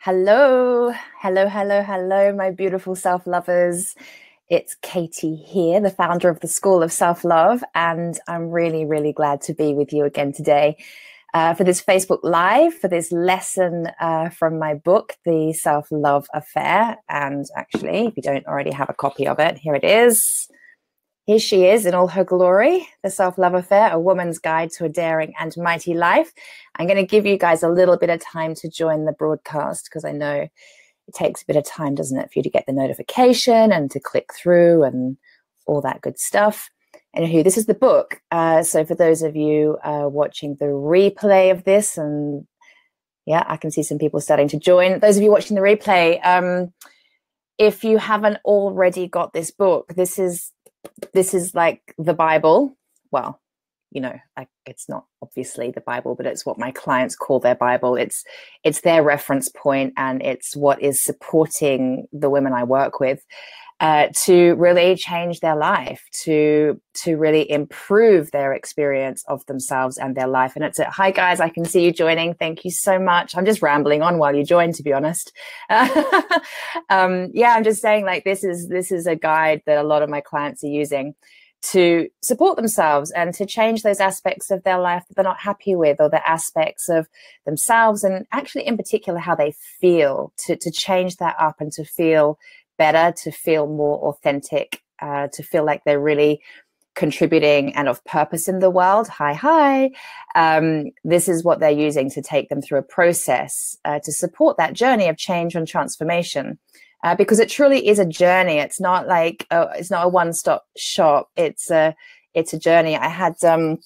Hello, hello, my beautiful self-lovers. It's Katie here, the founder of the School of Self-Love, and I'm really glad to be with you again today for this Facebook Live, for this lesson from my book, The Self-Love Affair. And actually, if you don't already have a copy of it, here it is. Here she is in all her glory, The Self-Love Affair, a woman's guide to a daring and mighty life. I'm going to give you guys a little bit of time to join the broadcast because I know it takes a bit of time, doesn't it, for you to get the notification and to click through and all that good stuff. Anywho, this is the book. So for those of you watching the replay of this, and yeah, I can see some people starting to join. Those of you watching the replay, if you haven't already got this book, this is like the Bible. Well, you know, it's not obviously the Bible, but it's what my clients call their Bible. It's their reference point, and it's what is supporting the women I work with to really change their life, to really improve their experience of themselves and their life. And it's hi guys, I can see you joining. Thank you so much. I'm just rambling on while you join, to be honest. Yeah, I'm just saying, like, this is a guide that a lot of my clients are using to support themselves and to change those aspects of their life that they're not happy with, or the aspects of themselves, and actually in particular how they feel, to change that up and to feel better, to feel more authentic, to feel like they're really contributing and of purpose in the world. Hi. This is what they're using to take them through a process to support that journey of change and transformation. Because it truly is a journey. It's not like it's not a one-stop shop. It's a journey. I had an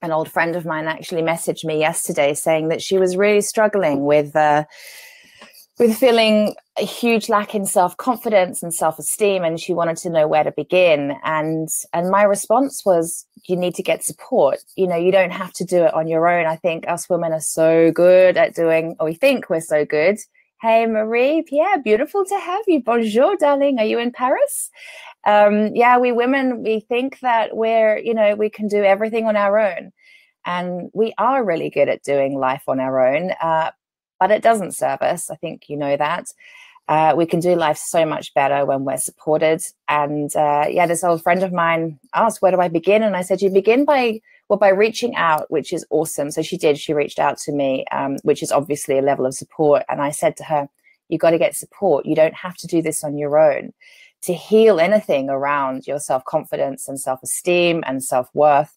old friend of mine actually message me yesterday saying that she was really struggling with feeling a huge lack in self-confidence and self-esteem, and she wanted to know where to begin. And my response was, you need to get support. You know, you don't have to do it on your own. I think us women are so good at doing, or we think we're so good. Hey, Marie, Pierre, beautiful to have you. Bonjour, darling. Are you in Paris? Yeah, we women, we think that we can do everything on our own. And we are really good at doing life on our own, but it doesn't serve us. I think you know that. We can do life so much better when we're supported. And yeah, this old friend of mine asked, where do I begin? And I said, you begin by reaching out, which is awesome. So she did. She reached out to me, which is obviously a level of support. And I said to her, you got to get support. You don't have to do this on your own. To heal anything around your self-confidence and self-esteem and self-worth,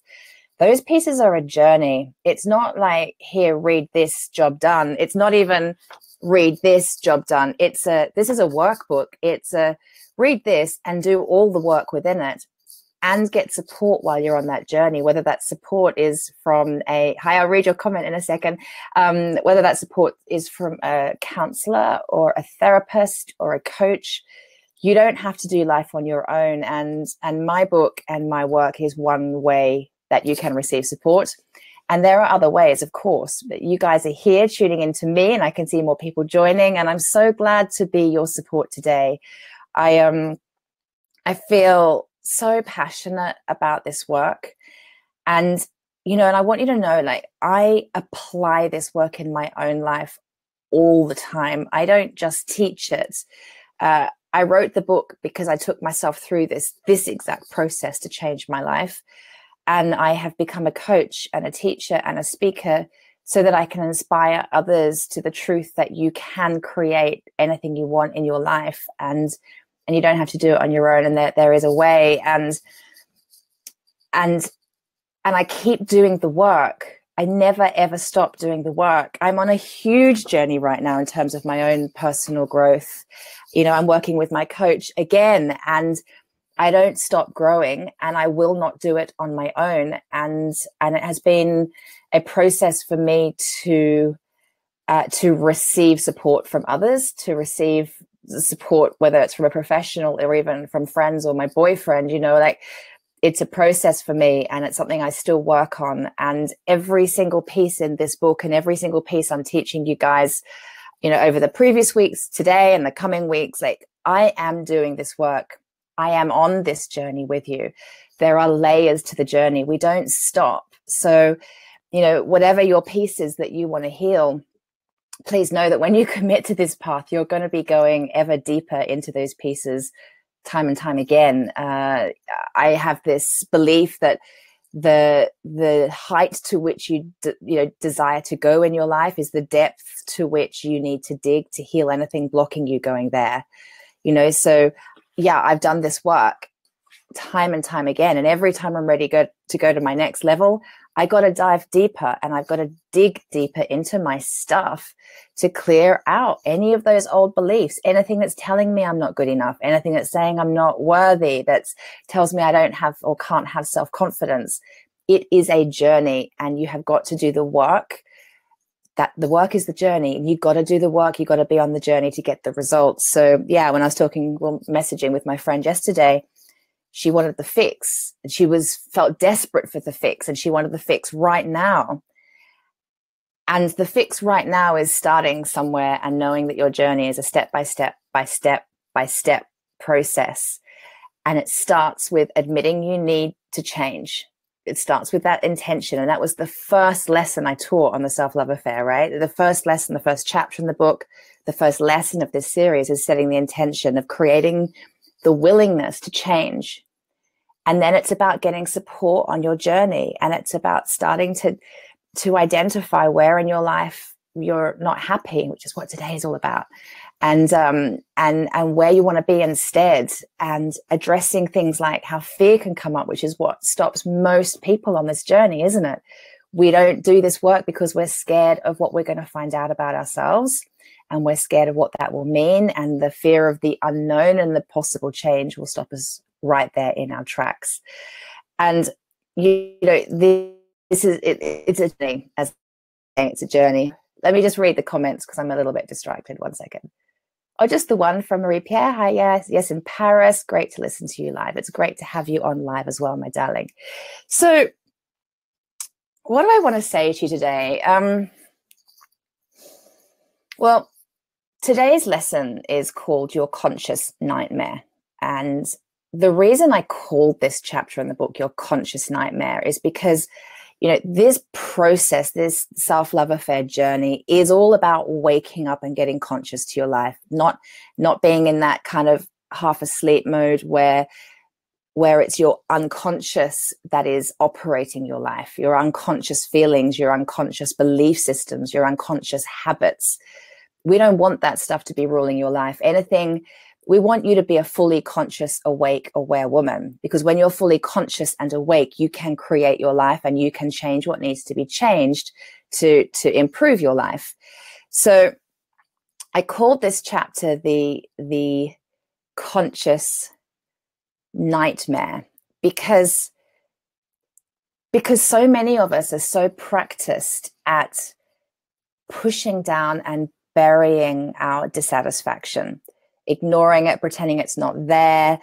those pieces are a journey. It's not like, here, read this, job done. It's not even read this, job done. This is a workbook. It's a read this and do all the work within it, and get support while you're on that journey, whether that support is from I'll read your comment in a second, whether that support is from a counselor or a therapist or a coach. You don't have to do life on your own. And my book and my work is one way that you can receive support. And there are other ways, of course, but you guys are here tuning into me, and I can see more people joining, and I'm so glad to be your support today. I feel so passionate about this work, and and I want you to know, like, I apply this work in my own life all the time. I don't just teach it. I wrote the book because I took myself through this exact process to change my life, and I have become a coach and a teacher and a speaker so that I can inspire others to the truth that you can create anything you want in your life, and you don't have to do it on your own, and there is a way. And I keep doing the work. I never, ever stop doing the work. I'm on a huge journey right now in terms of my own personal growth. I'm working with my coach again, and I don't stop growing, and I will not do it on my own. And it has been a process for me to receive support from others, to receive support, whether it's from a professional or even from friends or my boyfriend. Like, it's a process for me, and it's something I still work on. And every single piece in this book, and every single piece I'm teaching you guys, over the previous weeks, today and the coming weeks, like, I am doing this work. I am on this journey with you. There are layers to the journey. We don't stop. So, whatever your piece is that you want to heal, please know that when you commit to this path, you're going to be going ever deeper into those pieces time and time again. I have this belief that the height to which you desire to go in your life is the depth to which you need to dig to heal anything blocking you going there. So yeah, I've done this work time and time again, and every time I'm ready to go to my next level, I got to dive deeper, and I've got to dig deeper into my stuff to clear out any of those old beliefs, anything that's telling me I'm not good enough, anything that's saying I'm not worthy, that tells me I don't have or can't have self-confidence. It is a journey, and you have got to do the work. That the work is the journey. You've got to do the work. You've got to be on the journey to get the results. So yeah, when I was messaging with my friend yesterday, she wanted the fix, and she felt desperate for the fix, and she wanted the fix right now. And the fix right now is starting somewhere and knowing that your journey is a step by step process. And it starts with admitting you need to change. It starts with that intention. And that was the first lesson I taught on the Self-Love Affair, right? The first lesson, the first chapter in the book, the first lesson of this series is setting the intention of creating the willingness to change. And then it's about getting support on your journey. And it's about starting to identify where in your life you're not happy, which is what today is all about. And where you want to be instead, and addressing things like how fear can come up, which is what stops most people on this journey, isn't it? We don't do this work because we're scared of what we're going to find out about ourselves. And we're scared of what that will mean. And the fear of the unknown and the possible change will stop us right there in our tracks. And, this is, it's a journey, as it's a journey. Let me just read the comments because I'm a little bit distracted. 1 second. Oh, just the one from Marie Pierre. Hi, yes, in Paris. Great to listen to you live. It's great to have you on live as well, my darling. So what do I want to say to you today? Well, today's lesson is called Your Conscious Nightmare. And the reason I called this chapter in the book Your Conscious Nightmare is because, this process, this self-love affair journey is all about waking up and getting conscious to your life, not being in that kind of half asleep mode where it's your unconscious that is operating your life, your unconscious feelings, your unconscious belief systems, your unconscious habits. We don't want that stuff to be ruling your life. We want you to be a fully conscious, awake, aware woman, because when you're fully conscious and awake, you can create your life and you can change what needs to be changed to improve your life. So I called this chapter the conscious nightmare because so many of us are so practiced at pushing down and burying our dissatisfaction, ignoring it, pretending it's not there,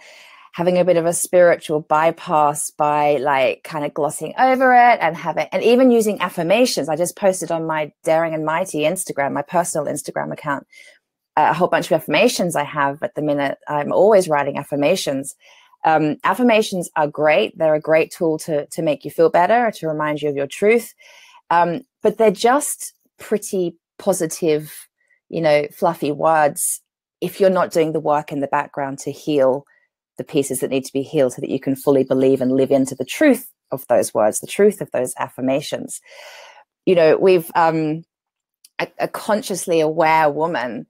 having a bit of a spiritual bypass by kind of glossing over it and even using affirmations. I just posted on my Daring and Mighty Instagram, my personal Instagram account, a whole bunch of affirmations I have at the minute. I'm always writing affirmations. Affirmations are great. They're a great tool to make you feel better, to remind you of your truth. But they're just pretty positive, fluffy words if you're not doing the work in the background to heal the pieces that need to be healed so that you can fully believe and live into the truth of those words, the truth of those affirmations. We've a consciously aware woman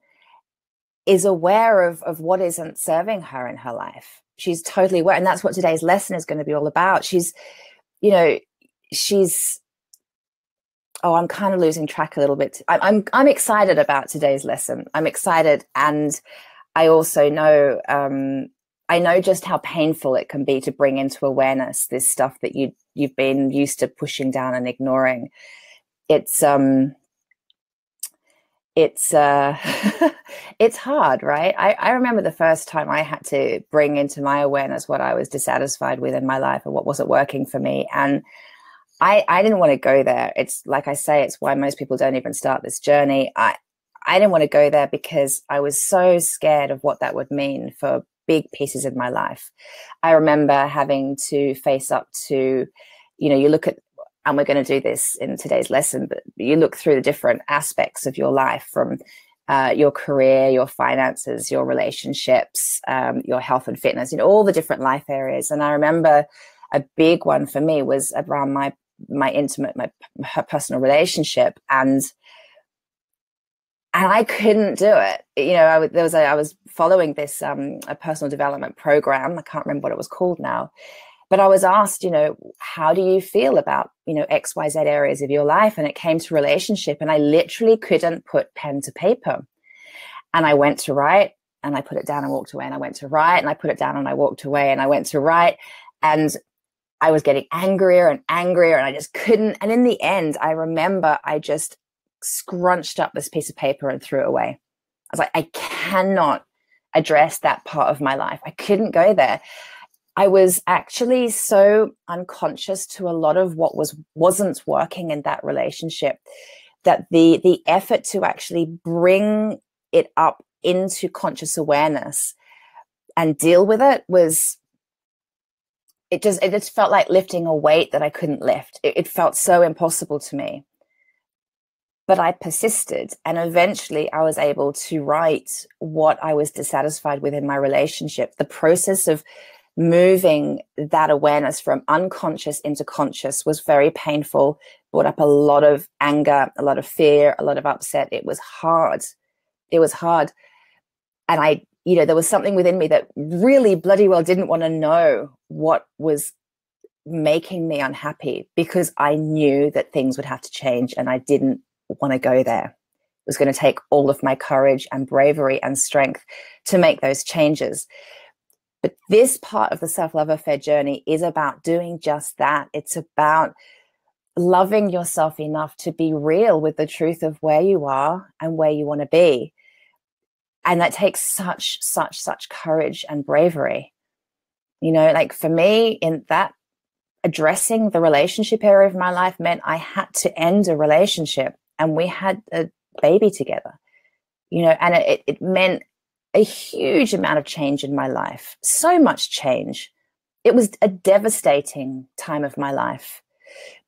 is aware of what isn't serving her in her life. She's totally aware. And that's what today's lesson is going to be all about. I'm kind of losing track a little bit. I'm excited about today's lesson. I'm excited. And I also know, I know just how painful it can be to bring into awareness this stuff that you've been used to pushing down and ignoring. It's it's hard, right? I remember the first time I had to bring into my awareness what I was dissatisfied with in my life and what wasn't working for me. And I didn't want to go there. It's like I say, it's why most people don't even start this journey. I didn't want to go there because I was so scared of what that would mean for big pieces of my life. I remember having to face up to, you look at, and we're going to do this in today's lesson, but you look through the different aspects of your life, from your career, your finances, your relationships, your health and fitness, all the different life areas. And I remember a big one for me was around my intimate, my personal relationship, and I couldn't do it. I was following this a personal development program. I can't remember what it was called now, but I was asked, how do you feel about XYZ areas of your life? And it came to relationship, and I literally couldn't put pen to paper. And I went to write, and I put it down and walked away, and I went to write, and I put it down and I walked away, and I went to write, and I was getting angrier and angrier, and I just couldn't. And in the end, I remember I just scrunched up this piece of paper and threw it away. I was like, I cannot address that part of my life. I couldn't go there. I was actually so unconscious to a lot of what wasn't working in that relationship, that the effort to actually bring it up into conscious awareness and deal with it it just felt like lifting a weight that I couldn't lift. It felt so impossible to me. But I persisted, and eventually I was able to write what I was dissatisfied with in my relationship. The process of moving that awareness from unconscious into conscious was very painful, brought up a lot of anger, a lot of fear, a lot of upset. It was hard. It was hard. And there was something within me that really bloody well didn't want to know what was making me unhappy, because I knew that things would have to change, and I didn't want to go there. It was going to take all of my courage and bravery and strength to make those changes. But this part of the self-love affair journey is about doing just that. It's about loving yourself enough to be real with the truth of where you are and where you want to be. And that takes such courage and bravery. Like for me, in that, addressing the relationship area of my life meant I had to end a relationship, and we had a baby together, and it meant a huge amount of change in my life, so much change. It was a devastating time of my life,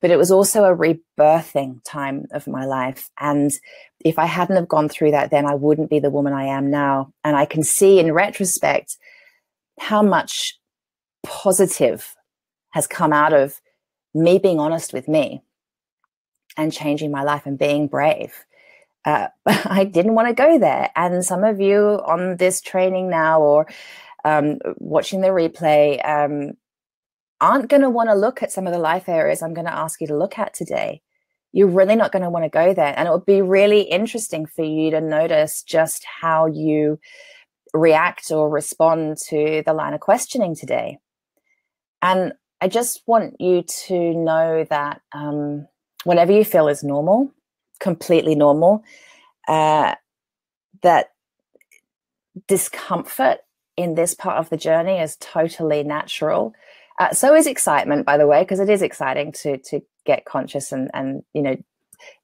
but it was also a rebirthing time of my life. And if I hadn't have gone through that, then I wouldn't be the woman I am now. And I can see in retrospect how much positive has come out of me being honest with me and changing my life and being brave. I didn't want to go there. And some of you on this training now, or watching the replay, aren't going to want to look at some of the life areas I'm going to ask you to look at today. You're really not going to want to go there. And it would be really interesting for you to notice just how you react or respond to the line of questioning today. And I just want you to know that whatever you feel is normal, completely normal, that discomfort in this part of the journey is totally natural. So is excitement, by the way, because it is exciting to get conscious and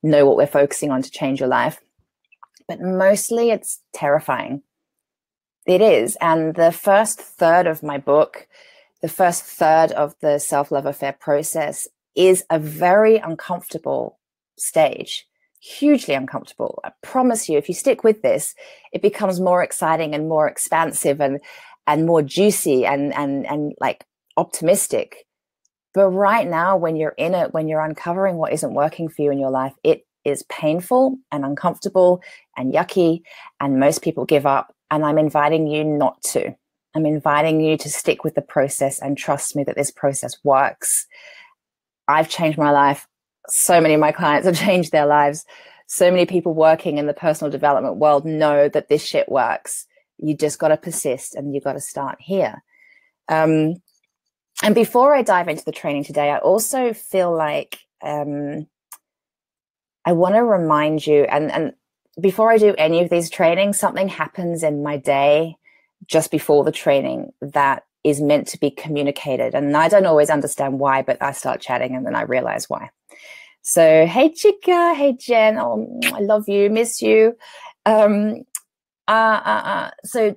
know what we're focusing on to change your life. But mostly it's terrifying. It is. And the first third of my book, the first third of the self-love affair process, is a very uncomfortable stage, hugely uncomfortable. I promise you, if you stick with this, it becomes more exciting and more expansive and more juicy and like optimistic. But right now, when you're in it, when you're uncovering what isn't working for you in your life, it is painful and uncomfortable and yucky, and most people give up. And I'm inviting you not to. I'm inviting you to stick with the process and trust me that this process works. I've changed my life. So many of my clients have changed their lives. So many people working in the personal development world know that this shit works. You just got to persist, and you got to start here. And before I dive into the training today, I also feel like I want to remind you, and before I do any of these trainings, something happens in my day just before the training that is meant to be communicated. And I don't always understand why, but I start chatting and then I realize why. So, hey, Chica. Hey, Jen. Oh, I love you. Miss you. So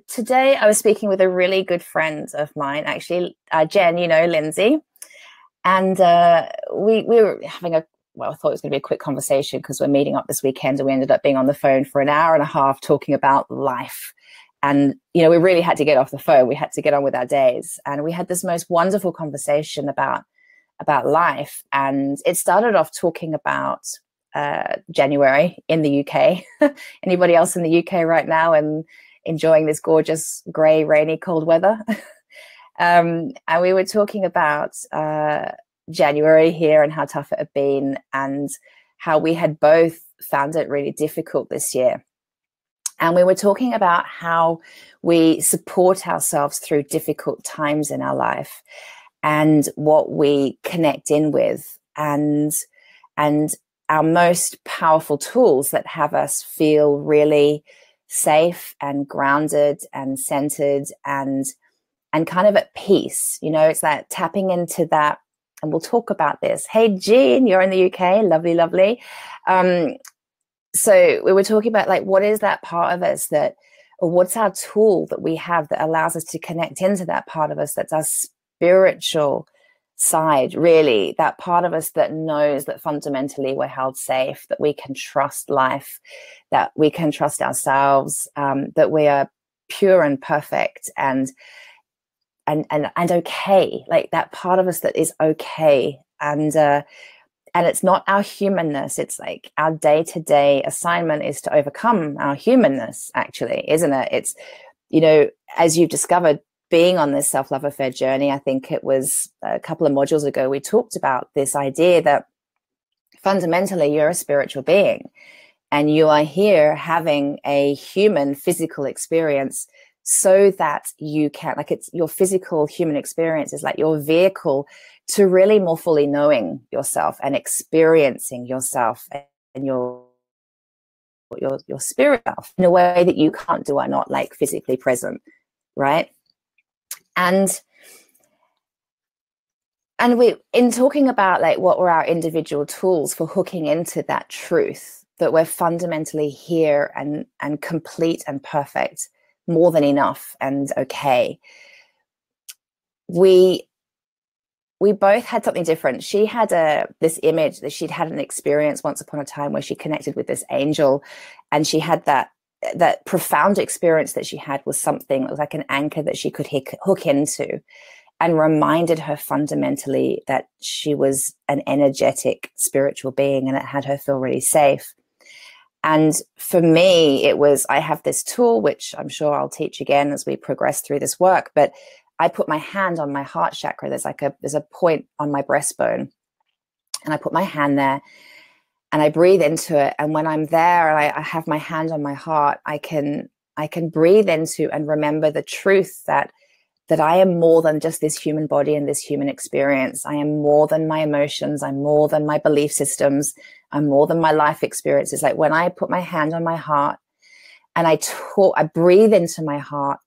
today I was speaking with a really good friend of mine, actually, Jen, Lindsay. And we were having I thought it was going to be a quick conversation because we're meeting up this weekend, and we ended up being on the phone for an hour and a half talking about life. And, you know, we really had to get off the phone. We had to get on with our days. And we had this most wonderful conversation about life. And it started off talking about January in the UK. Anybody else in the UK right now and enjoying this gorgeous, grey, rainy, cold weather? And we were talking about January here and how tough it had been, and how we had both found it really difficult this year. And we were talking about how we support ourselves through difficult times in our life, and what we connect in with, and our most powerful tools that have us feel really safe and grounded and centered and kind of at peace. You know, it's that tapping into that. And we'll talk about this. Hey, Jean, you're in the UK. Lovely, lovely. So we were talking about, like, what is that part of us that, or what's our tool that we have that allows us to connect into that part of us that's our spiritual side, really, that part of us that knows that fundamentally we're held safe, that we can trust life, that we can trust ourselves, that we are pure and perfect and okay, like that part of us that is okay. And it's not our humanness. It's like our day-to-day assignment is to overcome our humanness, actually, isn't it? It's, you know, as you've discovered, being on this self-love affair journey, I think it was a couple of modules ago, we talked about this idea that fundamentally you're a spiritual being and you are here having a human physical experience so that you can, like, it's your physical human experience is like your vehicle to really more fully knowing yourself and experiencing yourself and your spirit self in a way that you can't do, are not like physically present, right? And we, in talking about like what were our individual tools for hooking into that truth that we're fundamentally here and complete and perfect, more than enough and okay, we both had something different. She had this image that she'd had an experience once upon a time where she connected with this angel, and she had that profound experience that she had was something that was like an anchor that she could hook into, and reminded her fundamentally that she was an energetic spiritual being, and it had her feel really safe. And for me, it was, I have this tool, which I'm sure I'll teach again as we progress through this work, but I put my hand on my heart chakra. There's a point on my breastbone, and I put my hand there and I breathe into it. And when I'm there and I have my hand on my heart, I can breathe into and remember the truth that I am more than just this human body and this human experience. I am more than my emotions. I'm more than my belief systems. I'm more than my life experiences. Like when I put my hand on my heart and I breathe into my heart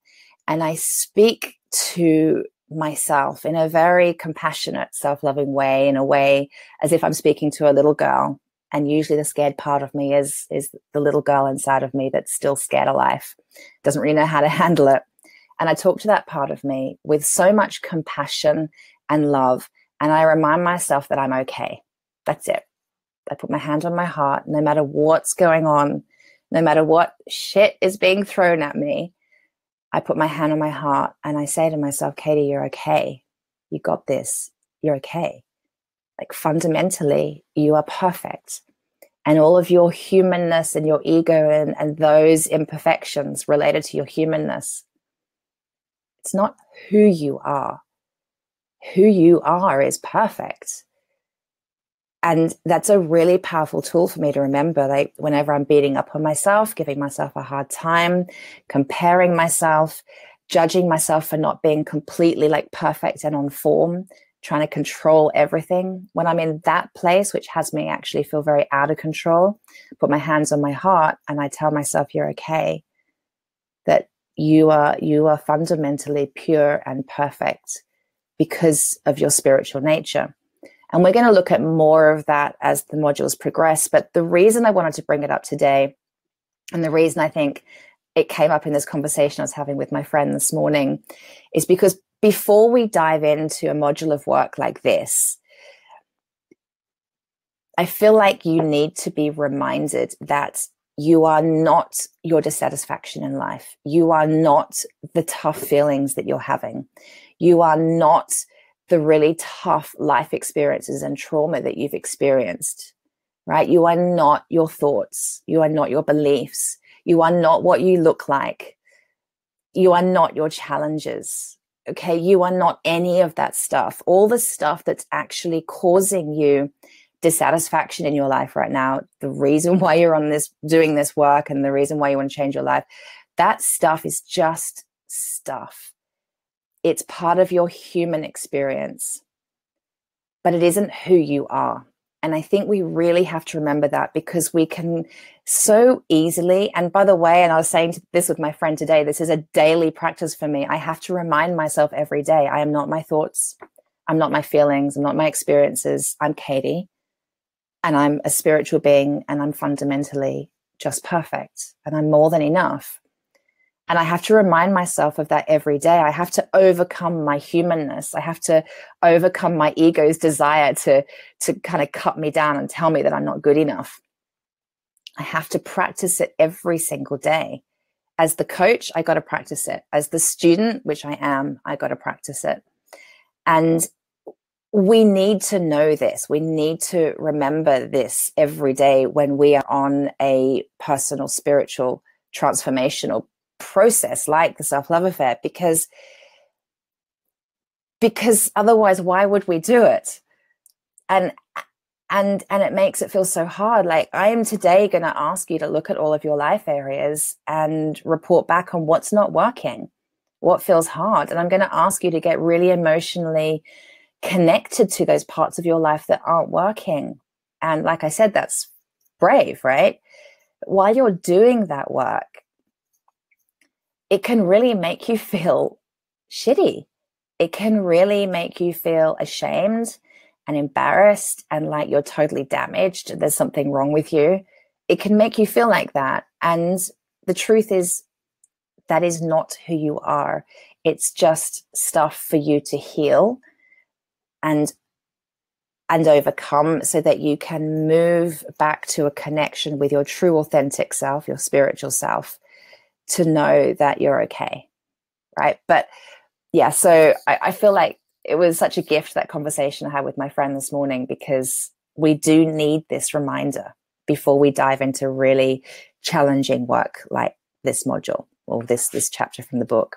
and I speak to myself in a very compassionate, self-loving way, in a way as if I'm speaking to a little girl. And usually the scared part of me is the little girl inside of me that's still scared of life, doesn't really know how to handle it. And I talk to that part of me with so much compassion and love. And I remind myself that I'm okay. That's it. I put my hand on my heart, no matter what's going on, no matter what shit is being thrown at me. I put my hand on my heart and I say to myself, Katie, you're okay. You got this. You're okay. Like fundamentally, you are perfect. And all of your humanness and your ego and those imperfections related to your humanness, it's not who you are. Who you are is perfect. And that's a really powerful tool for me to remember, like whenever I'm beating up on myself, giving myself a hard time, comparing myself, judging myself for not being completely like perfect and on form, trying to control everything. When I'm in that place, which has me actually feel very out of control, put my hands on my heart and I tell myself, you're okay, that you are fundamentally pure and perfect because of your spiritual nature. And we're going to look at more of that as the modules progress. But the reason I wanted to bring it up today, and the reason I think it came up in this conversation I was having with my friend this morning, is because before we dive into a module of work like this, I feel like you need to be reminded that you are not your dissatisfaction in life. You are not the tough feelings that you're having. You are not the really tough life experiences and trauma that you've experienced, right? You are not your thoughts. You are not your beliefs. You are not what you look like. You are not your challenges. Okay. You are not any of that stuff. All the stuff that's actually causing you dissatisfaction in your life right now, the reason why you're on this, doing this work, and the reason why you want to change your life, that stuff is just stuff. It's part of your human experience, but it isn't who you are. And I think we really have to remember that, because we can so easily, and by the way, and I was saying this with my friend today, this is a daily practice for me. I have to remind myself every day, I am not my thoughts. I'm not my feelings. I'm not my experiences. I'm Katie, and I'm a spiritual being, and I'm fundamentally just perfect, and I'm more than enough. And I have to remind myself of that every day. I have to overcome my humanness. I have to overcome my ego's desire to kind of cut me down and tell me that I'm not good enough. I have to practice it every single day. As the coach, I got to practice it. As the student, which I am, I got to practice it. And we need to know this. We need to remember this every day when we are on a personal, spiritual, transformational process like the self-love affair, because otherwise, why would we do it? And it makes it feel so hard. Like, I am today going to ask you to look at all of your life areas and report back on what's not working, what feels hard. And I'm going to ask you to get really emotionally connected to those parts of your life that aren't working. And like I said, that's brave, right? But while you're doing that work, it can really make you feel shitty. It can really make you feel ashamed and embarrassed and like you're totally damaged. There's something wrong with you. It can make you feel like that. And the truth is, that is not who you are. It's just stuff for you to heal and overcome, so that you can move back to a connection with your true authentic self, your spiritual self, to know that you're okay, right? But yeah, so I feel like it was such a gift, that conversation I had with my friend this morning, because we do need this reminder before we dive into really challenging work like this module or this chapter from the book.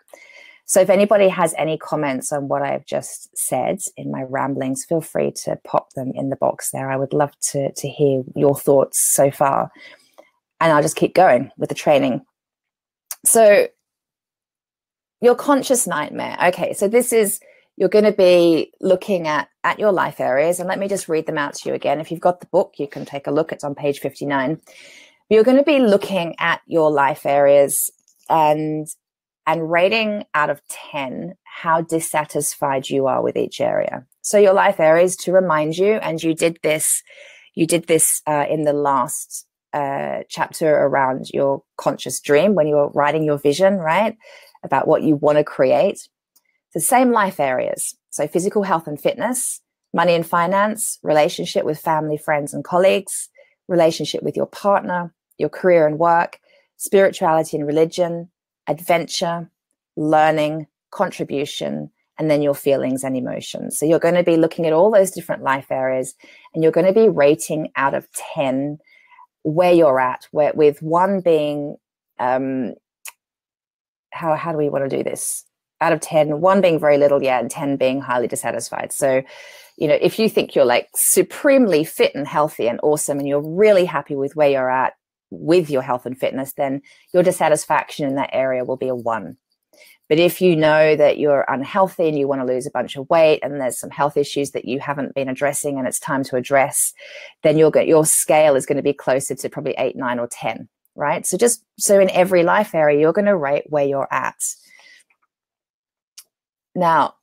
So if anybody has any comments on what I've just said in my ramblings, feel free to pop them in the box there. I would love to hear your thoughts so far. And I'll just keep going with the training. So your conscious nightmare. Okay, so this is, you're going to be looking at your life areas. And let me just read them out to you again. If you've got the book, you can take a look. It's on page 59. You're going to be looking at your life areas and rating out of 10 how dissatisfied you are with each area. So your life areas, to remind you, and you did this in the last chapter around your conscious dream when you were writing your vision, right? About what you want to create. The same life areas. So physical health and fitness, money and finance, relationship with family, friends, and colleagues, relationship with your partner, your career and work, spirituality and religion, adventure, learning, contribution, and then your feelings and emotions. So you're going to be looking at all those different life areas, and you're going to be rating out of 10 where you're at, with 1 being, how do we want to do this? Out of 10, 1 being very little, and 10 being highly dissatisfied. So, if you think you're like supremely fit and healthy and awesome, and you're really happy with where you're at with your health and fitness, then your dissatisfaction in that area will be a 1. But if you know that you're unhealthy and you want to lose a bunch of weight, and there's some health issues that you haven't been addressing and it's time to address, then your scale is going to be closer to probably 8, 9, or 10, right? So in every life area, you're going to rate where you're at. Now,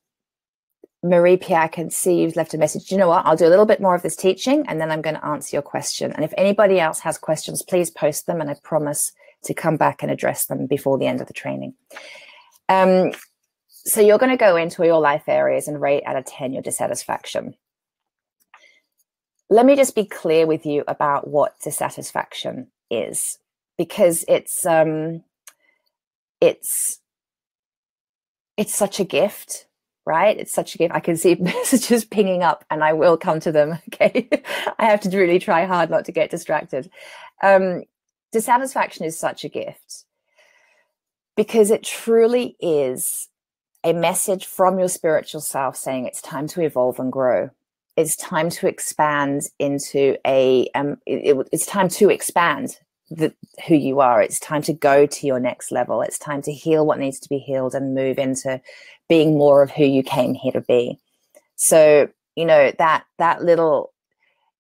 Marie Pierre, I can see you've left a message. You know what? I'll do a little bit more of this teaching, and then I'm going to answer your question. And if anybody else has questions, please post them, and I promise to come back and address them before the end of the training. So you're going to go into your life areas and rate out of 10 your dissatisfaction. let me just be clear with you about what dissatisfaction is, because it's such a gift, right? It's such a gift. I can see messages pinging up, and I will come to them. Okay. I have to really try hard not to get distracted. Dissatisfaction is such a gift because it truly is a message from your spiritual self saying it's time to evolve and grow. It's time to expand into it's time to expand who you are. It's time to go to your next level. It's time to heal what needs to be healed and move into being more of who you came here to be. So, that little,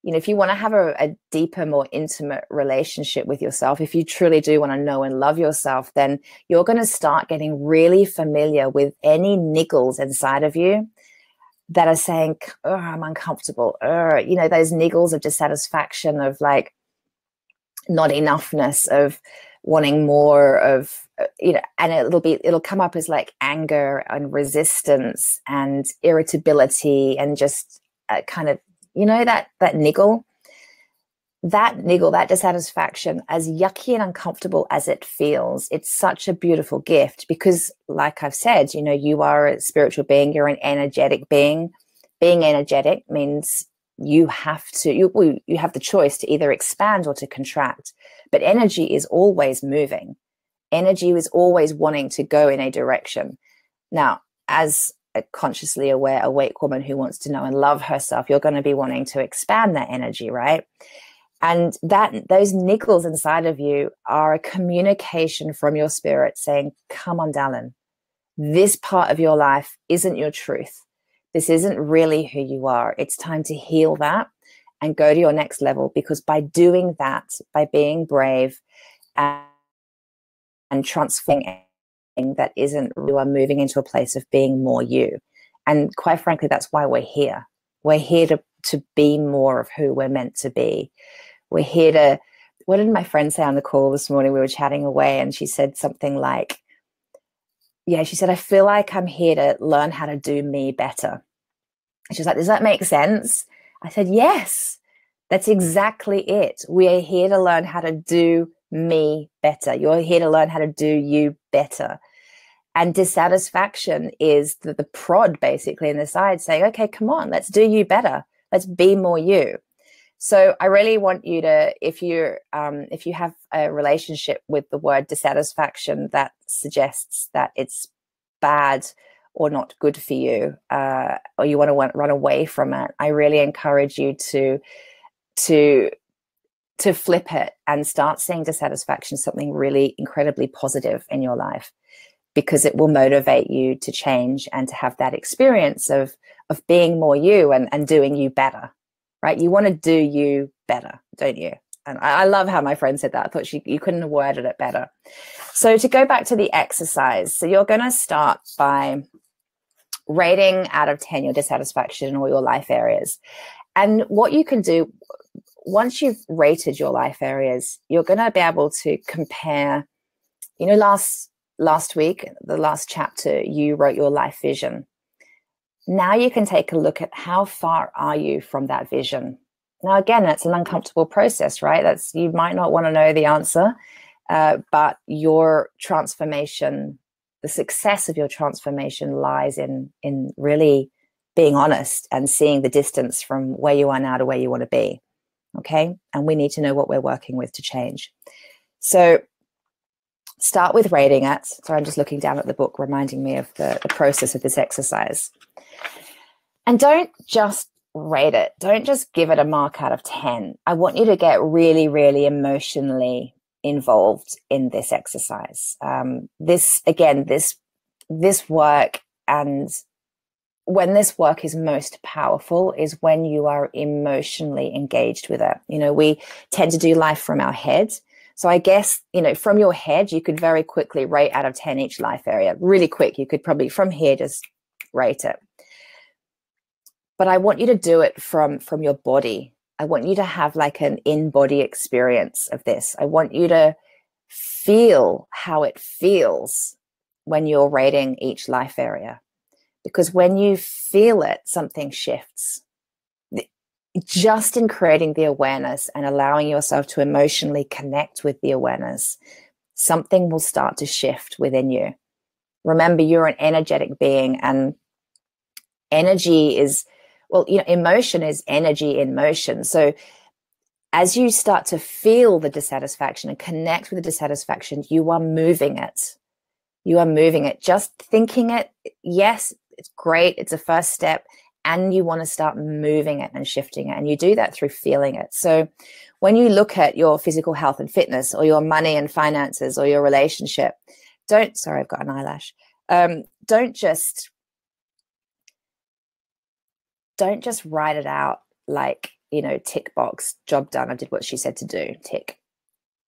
if you want to have a deeper, more intimate relationship with yourself, if you truly do want to know and love yourself, then you're going to start getting really familiar with any niggles inside of you that are saying, oh, I'm uncomfortable. Those niggles of dissatisfaction, of like not enoughness, of wanting more, of, and it'll come up as like anger and resistance and irritability and just kind of, that niggle, that dissatisfaction, as yucky and uncomfortable as it feels, it's such a beautiful gift because, like I've said, you are a spiritual being, you're an energetic being. Being energetic means you have the choice to either expand or to contract, but energy is always moving. Energy is always wanting to go in a direction. Now, as a consciously aware, awake woman who wants to know and love herself, you're going to be wanting to expand that energy, right? And those niggles inside of you are a communication from your spirit saying, come on, darling, this part of your life isn't your truth. This isn't really who you are. It's time to heal that and go to your next level, because by doing that, by being brave and transforming that isn't, you are moving into a place of being more you. And quite frankly, that's why we're here. We're here to be more of who we're meant to be. We're here to, what did my friend say on the call this morning? We were chatting away and she said something like, she said, I feel like I'm here to learn how to do me better. And she's like, does that make sense? I said, yes, that's exactly it. We are here to learn how to do me better. You're here to learn how to do you better. And dissatisfaction is the prod basically in the side saying, okay, come on, let's do you better. Let's be more you. So I really want you to, if you have a relationship with the word dissatisfaction that suggests that it's bad or not good for you, or you want to run away from it, I really encourage you to flip it and start seeing dissatisfaction as something really incredibly positive in your life, because it will motivate you to change and to have that experience of being more you and doing you better, right? You want to do you better, don't you? And I love how my friend said that. I thought you couldn't have worded it better. So to go back to the exercise, so you're going to start by rating out of 10 your dissatisfaction in all your life areas. And what you can do, once you've rated your life areas, you're going to be able to compare, last week, the last chapter, you wrote your life vision. Now you can take a look at how far are you from that vision. Now, again, that's an uncomfortable process, right? You might not want to know the answer, but your transformation, the success of your transformation lies in really being honest and seeing the distance from where you are now to where you want to be. Okay. And we need to know what we're working with to change. So start with rating it. So I'm just looking down at the book, reminding me of the process of this exercise. And don't just rate it. Don't just give it a mark out of 10. I want you to get really, really emotionally involved in this exercise. This work, and when this work is most powerful is when you are emotionally engaged with it. We tend to do life from our head. So I guess, from your head, you could very quickly rate out of 10 each life area. Really quick. You could probably from here just rate it. But I want you to do it from your body. I want you to have like an in-body experience of this. I want you to feel how it feels when you're rating each life area. Because when you feel it, something shifts. just in creating the awareness and allowing yourself to emotionally connect with the awareness, something will start to shift within you. Remember, you're an energetic being, and energy is, well, emotion is energy in motion. So as you start to feel the dissatisfaction and connect with the dissatisfaction, you are moving it. You are moving it. Just thinking it, yes, it's great. It's a first step. And you want to start moving it and shifting it. And you do that through feeling it. So when you look at your physical health and fitness, or your money and finances, or your relationship, sorry, I've got an eyelash. Don't just write it out like, tick box, job done. I did what she said to do, tick.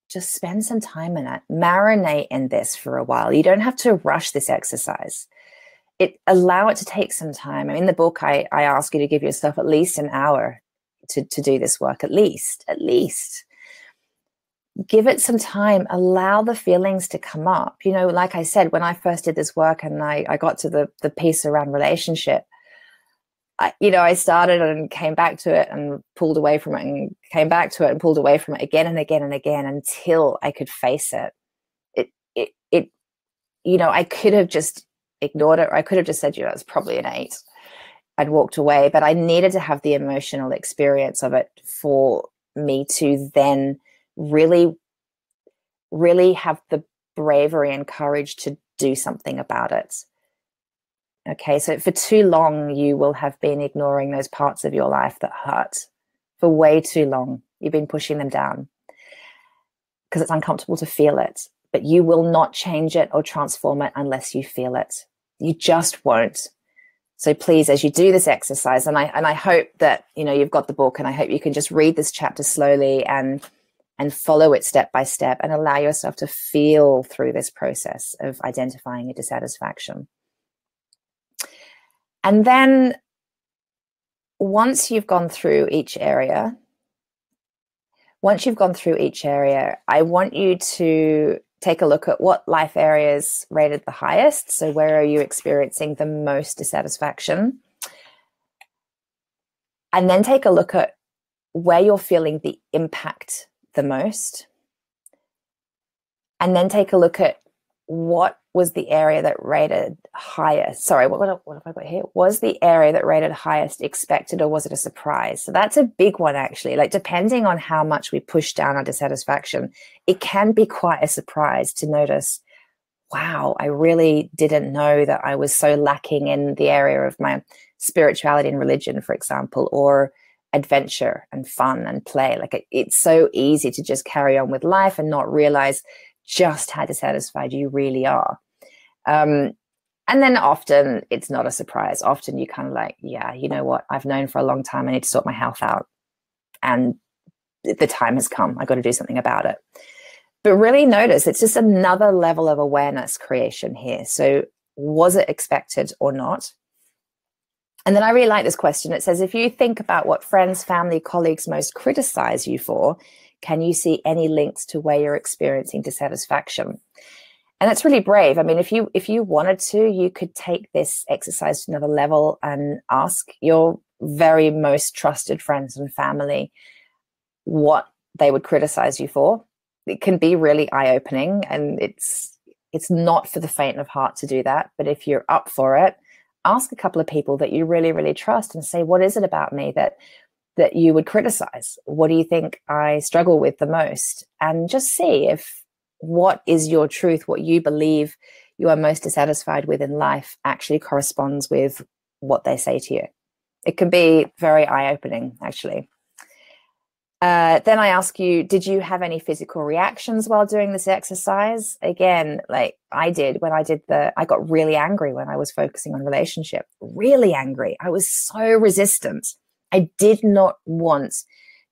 Just spend some time in it. Marinate in this for a while. You don't have to rush this exercise. Allow it to take some time. In the book, I ask you to give yourself at least an hour to do this work, at least. Give it some time. Allow the feelings to come up. Like I said, when I first did this work and I got to the piece around relationship, I started and came back to it and pulled away from it, and came back to it and pulled away from it again and again and again until I could face it. I could have just ignored it, or I could have just said, it's probably an 8. I'd walked away, but I needed to have the emotional experience of it for me to then really, really have the bravery and courage to do something about it. Okay, so for too long, you will have been ignoring those parts of your life that hurt for way too long. You've been pushing them down because it's uncomfortable to feel it, but you will not change it or transform it unless you feel it. You just won't. So please, as you do this exercise, and I hope that, you've got the book, and I hope you can just read this chapter slowly and follow it step by step and allow yourself to feel through this process of identifying a dissatisfaction. And then once you've gone through each area, I want you to take a look at what life areas rated the highest. So where are you experiencing the most dissatisfaction? And then take a look at where you're feeling the impact the most. And then take a look at what was the area that rated highest. Sorry, what have I got here? Was the area that rated highest expected, or was it a surprise? So that's a big one, actually. Like, depending on how much we push down our dissatisfaction, it can be quite a surprise to notice, wow, I really didn't know that I was so lacking in the area of my spirituality and religion, for example, or adventure and fun and play. Like, it's so easy to just carry on with life and not realize just how dissatisfied you really are. And then often it's not a surprise. Often you kind of like, yeah, you know what? I've known for a long time I need to sort my health out, and the time has come. I've got to do something about it. But really notice, it's just another level of awareness creation here. So was it expected or not? And then I really like this question. It says, if you think about what friends, family, colleagues most criticize you for, can you see any links to where you're experiencing dissatisfaction? And that's really brave. I mean, if you wanted to, you could take this exercise to another level and ask your very most trusted friends and family what they would criticize you for. It can be really eye-opening, and it's not for the faint of heart to do that. But if you're up for it, ask a couple of people that you really, really trust and say, what is it about me that you would criticize? What do you think I struggle with the most? And just see if what is your truth, what you believe you are most dissatisfied with in life, actually corresponds with what they say to you. It can be very eye-opening, actually. Then I ask you, did you have any physical reactions while doing this exercise? Again, like I did when I got really angry when I was focusing on relationship, really angry. I was so resistant. I did not want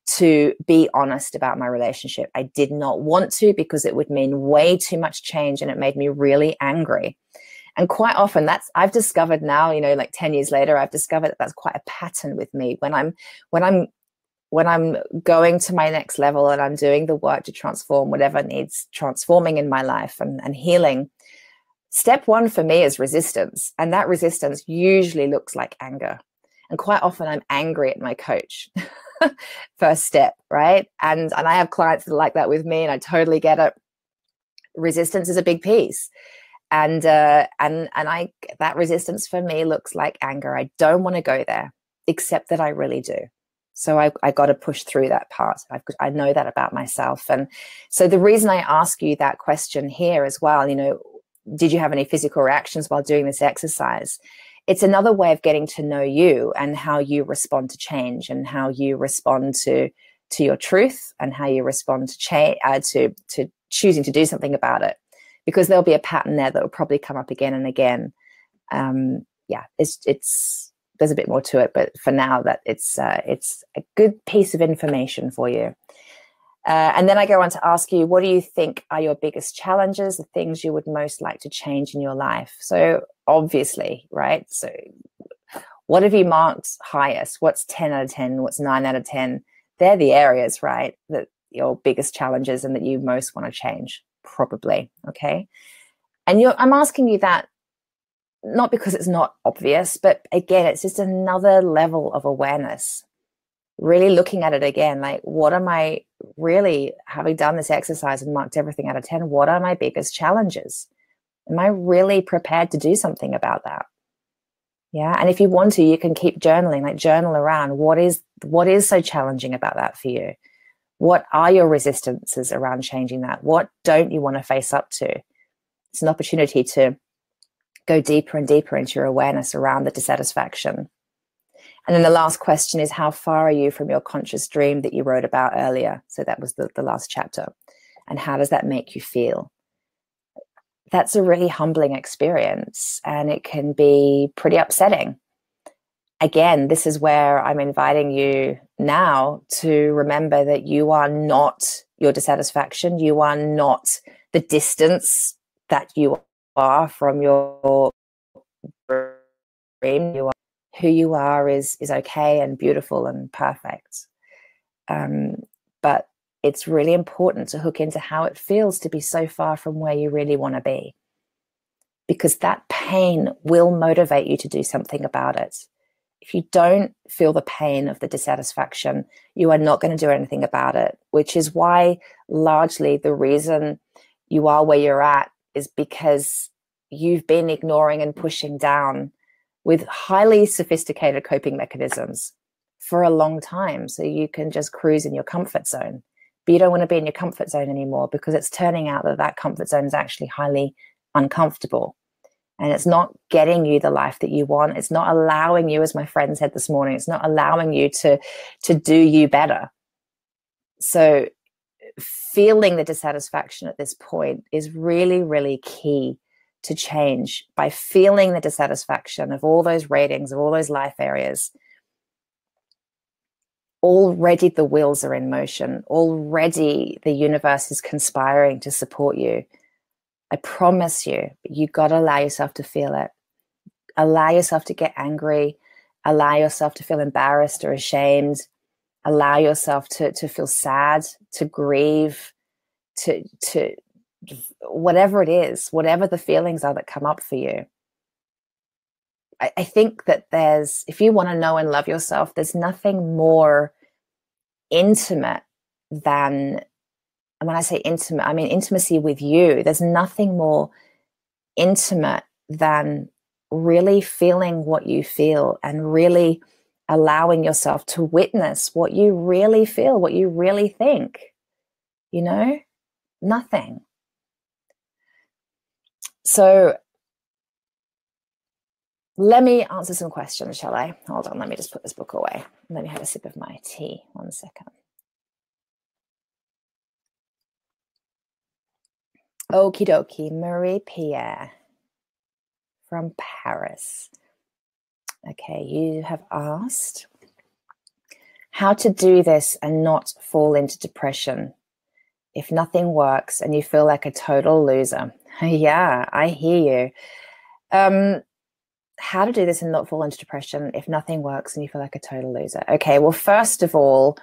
to be honest about my relationship. I did not want to, because it would mean way too much change, and it made me really angry. And quite often I've discovered now, like 10 years later, I've discovered that that's quite a pattern with me when I'm going to my next level and I'm doing the work to transform whatever needs transforming in my life and healing. Step one for me is resistance. And that resistance usually looks like anger. And quite often I'm angry at my coach. first step, right? And I have clients that are like that with me, and I totally get it. Resistance is a big piece. And that resistance for me looks like anger. I don't want to go there, except that I really do. So I got to push through that part. I know that about myself. And so the reason I ask you that question here as well, did you have any physical reactions while doing this exercise? It's another way of getting to know you and how you respond to change, and how you respond to your truth, and how you respond to change, to choosing to do something about it, because there'll be a pattern there that will probably come up again and again. There's a bit more to it, but for now, that it's a good piece of information for you. And then I go on to ask you, what do you think are your biggest challenges, the things you would most like to change in your life? So obviously, right? So what have you marked highest? What's 10 out of 10? What's 9 out of 10? They're the areas, right, that your biggest challenges and that you most want to change, probably. Okay. And I'm asking you that not because it's not obvious, but again, it's just another level of awareness. Really looking at it again, like, what am I really, having done this exercise and marked everything out of 10, what are my biggest challenges? Am I really prepared to do something about that? Yeah. And if you want to, you can keep journaling, like journal around what is so challenging about that for you? What are your resistances around changing that? What don't you want to face up to? It's an opportunity to go deeper and deeper into your awareness around the dissatisfaction. And then the last question is, how far are you from your conscious dream that you wrote about earlier? So that was the last chapter. And how does that make you feel? That's a really humbling experience, and it can be pretty upsetting. Again, this is where I'm inviting you now to remember that you are not your dissatisfaction. You are not the distance that you are from your dream. You are who you are is okay and beautiful and perfect. But it's really important to hook into how it feels to be so far from where you really want to be, because that pain will motivate you to do something about it. If you don't feel the pain of the dissatisfaction, you are not going to do anything about it, which is why largely the reason you are where you're at is because you've been ignoring and pushing down with highly sophisticated coping mechanisms for a long time. So you can just cruise in your comfort zone, but you don't want to be in your comfort zone anymore, because it's turning out that comfort zone is actually highly uncomfortable. And it's not getting you the life that you want. It's not allowing you, as my friend said this morning, it's not allowing you to do you better. So feeling the dissatisfaction at this point is really, really key to change. By feeling the dissatisfaction of all those ratings, of all those life areas, already the wheels are in motion. Already the universe is conspiring to support you. I promise you, you got to allow yourself to feel it. Allow yourself to get angry. Allow yourself to feel embarrassed or ashamed. Allow yourself to feel sad, to grieve, to whatever it is, whatever the feelings are that come up for you. I think that if you want to know and love yourself, there's nothing more intimate than, and when I say intimate, I mean intimacy with you. There's nothing more intimate than really feeling what you feel and really allowing yourself to witness what you really feel, what you really think. Nothing. So let me answer some questions, shall I? Hold on, let me just put this book away. Let me have a sip of my tea. 1 second. Okie dokie, Marie Pierre from Paris. Okay, you have asked how to do this and not fall into depression if nothing works and you feel like a total loser. Yeah, I hear you. How to do this and not fall into depression if nothing works and you feel like a total loser. Okay, well, first of all,